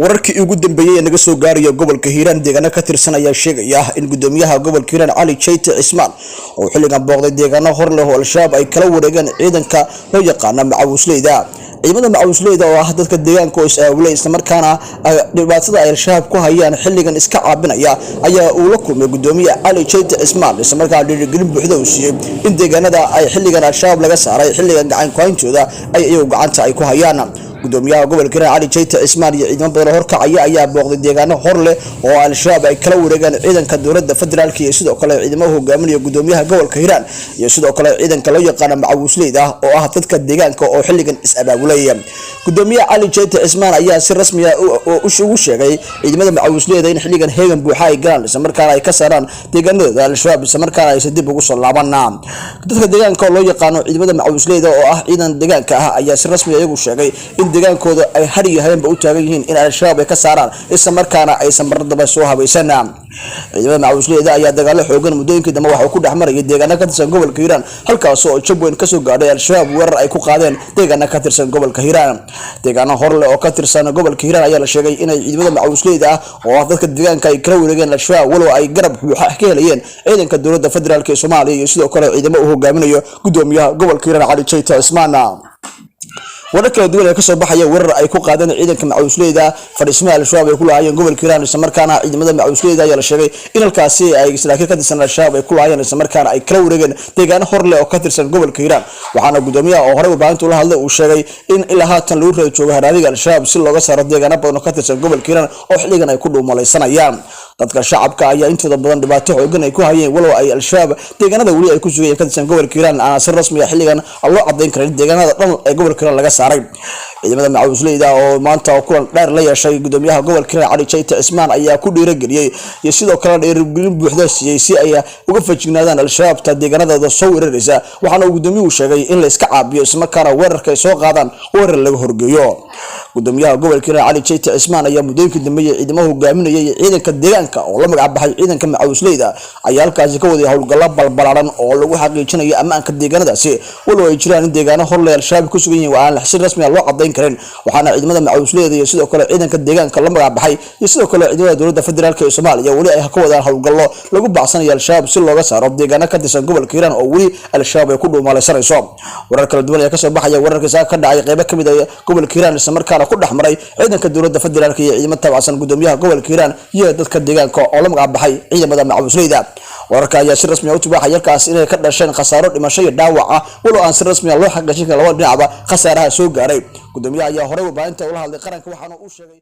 wararkii ugu dambeeyay ee naga soo gaaraya gobolka Hiiraan deegaano ka tirsan ayaa sheegaya in gudoomiyaha gobolka Hiiraan Cali Jeyte Cismaan oo xilligan booqday deegaano hor leh oo al-shabaab ay kala wareegeen ciidanka loo yaqaan macawisleyda ciidamada macawisleyda oo ah dadka deegaanka oo is-aawilay isla markaana dhibaatada ay al-shabaab ku hayaan xilligan iska caabinaya ayaa uu la kulmay gudoomiyaha Cali Jeyte Cismaan isla markaana dhiirigelin buuxda u siiyay in deegaanada ay xilligan al-shabaab laga saaray xilligan gacan ku hayntooda ay iyagu gacanta ay ku hayaan gudoomiyaha gobolka Hiiraan Cali Jeyte Cismaan iyo ciidamo badan oo horkacaya ayaa booqday deegaano hor leh oo al-shabaab ay kala wareegeen ciidanka dowladda federaalka iyo sidoo kale ciidamada hogaaminaya gudoomiyaha gobolka Hiiraan iyo sidoo kale ciidanka loo yaqaan macawisleyda oo ah dadka deegaanka oo xilligan is-abaabulay gudoomiyaha Cali Jeyte Cismaan ayaa si rasmi ah ugu sheegay ciidamada macawisleyda in xilligan heegan buuxa ay galaan isla markaana ay ka saaraan deegaanada al-shabaab isla markaana ay dib ugu soo laabanaan dadka deegaanka loo yaqaan ciidamada macawisleyda oo ah ciidan deegaanka ah ayaa si rasmi ah ugu sheegay in deegaankooda ay hariyo habeenba u taagan yihiin in al-shabaab ay ka saaraan isla markaana aysan bardaba soo habaysan ciidamada macawisleyda ayaa dagaalo xoogan muddooyinkii dambe waxa uu ku dhexmarayay deegaano ka tirsan gobolka Hiiraan halkaas oo jab weyn ka soo gaadhay al-shabaab weerar ay ku qaadeen deegaano ka tirsan gobolka Hiiraan deegaano hor leh oo ka tirsan gobolka Hiiraan ayaa la sheegay in ciidamada macawisleyda oo ah dadka deegaanka ay kala wareegeen al-shabaab walow ay garab buuxa ka helayeen ciidanka dowladda federaalka ee Soomaaliya iyo sidoo kale ciidamo uu hogaaminayo gudoomiyaha gobolka Hiiraan Cali Jeyte Cismaan wararka duwan ee ka soo baxaya weerar ay ku qaadeen ciidanka macawisleyda fadhiismaha al-shabaab ay ku lahaayeen gobolka Hiiraan isla markaana ciidamada macawisleyda ayaa la sheegay in halkaasi ay saraakiil ka tirsan al-shabaab ay ku lahaayeen isla markaana ay kala wareegeen deegaano hor leh oo ka tirsan gobolka Hiiraan waxaana gudoomiyaha oo hore warbaahinta ula hadlay uu sheegay in ilaa haatan lagu raad joogo haraadiga al-shabaab si looga saaro deegaano badan oo ka tirsan gobolka Hiiraan oo xilligan ay ku dhuumalaysanayaan dadka shacabka ayaa intooda badan dhibaato xoogan ay ku hayeen walow ay al-shabaab deegaanada wali ay ku sugayeen ka tirsan gobolka Hiiraan aan si rasmi ah xilligan loo cadeyn karin deegaanada dhan ee gobolka Hiiraan laga saaray ciidamada macawisleyda oo maanta kulan dheer la yeeshay gudoomiyaha gobolka Hiiraan Cali Jeyte Cismaan ayaa ku dhiirigeliyay iyo sidoo kale dhiirigelin buuxda siiyay si ay uga fajignaadaan al-shabaab ta deegaanada soo weeraraysa waxaana uu gudoomiyuhu sheegay in la iska caabiyo isla markaana weerarka ay soo qaadaan weerar laga horgeeyo gudoomiyaha gobolka Hiiraan Cali Jeyte Cismaan ayaa muddooyinkii dambe ciidamada hogaaminayay ciidanka deegaanka oo la magac baxay ciidanka macawisleyda ayaa halkaasi ka waday howlgallo balbalaaran oo lagu xaqiijinayo ammaanka deegaanadaasi walow ay jiraan in deegaano hor leh al-shabaab ku sugan yihiin aan si rasmi ah loo cadeyn karin waxaana ciidamada macawisleyda iyo sidoo kale ciidanka deegaanka la magac baxay iyo sidoo kale ciidamada dowladda federaalka ee Soomaaliya wali ay ka wadaan howlgallo lagu baacsanayo al-shabaab si looga saaro deegaano ka tirsan gobolka Hiiraan oo wali al-shabaab ay ku dhuumalaysanayso warar kala duwan ayaa ka soo baxaya wararkaas ka dhacay qaybo kamid ah gobolka Hiiraan isla markaana ku dhexmaray ciidanka dowladda federaalka iyo ciidamada taabacsan gudoomiyaha gobolka Hiiraan iyo dadka deegaanka oo la magac baxay ciidamada macawisleyda wararka ayaa si rasmi ah u tibaaxay halkaas inay ka dhasheen khasaaro dhimasho iyo dhaawac ah walow aan si rasmi ah loo xaqiijin karin labada dhinacba khasaaraha soo gaaray gudoomiyaha ayaa hore warbaahinta ula hadlay qaranka waxaana uu sheegay